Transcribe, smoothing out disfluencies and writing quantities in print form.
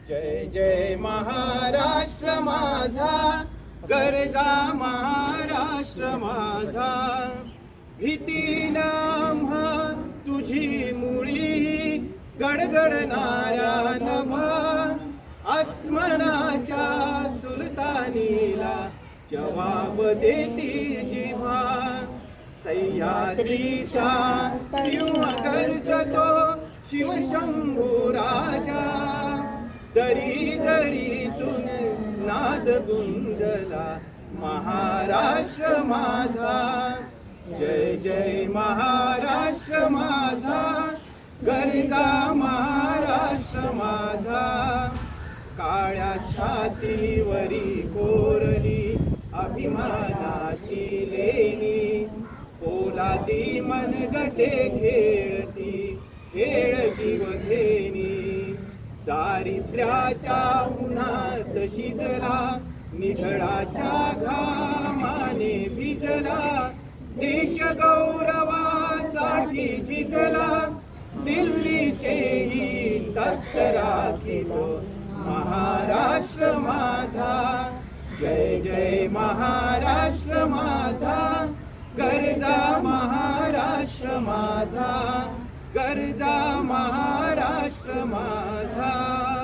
जय जय महाराष्ट्र माझा, गरजा महाराष्ट्र माझा. भीती नाम्हा तुझी मुळी, गडगडणाऱ्या नभा. आसमानाच्या सुलतानीला जवाब देती जिव्हा. सह्याद्रीचा सिंह गर्जतो शिवशंभू राजा. दरी दरीतून नाद गुंजला महाराष्ट्र माझा. जय जय महाराष्ट्र माझा, गरजा महाराष्ट्र माझा. काळ्या छातीवरी कोरली अभिमानाची लेणी. पोलादी मनगटे खेळती खेळ जीव घेणी. दारिद्र्याच्या उन्हात शिजला, निढळाच्या घामाने भिजला. देश गौरवासाठी झिजला, दिल्लीचेही तख्त राखितो महाराष्ट्र माझा. जय जय महाराष्ट्र माझा, गरजा महाराष्ट्र माझा. गरजा महाराष्ट्र माझा.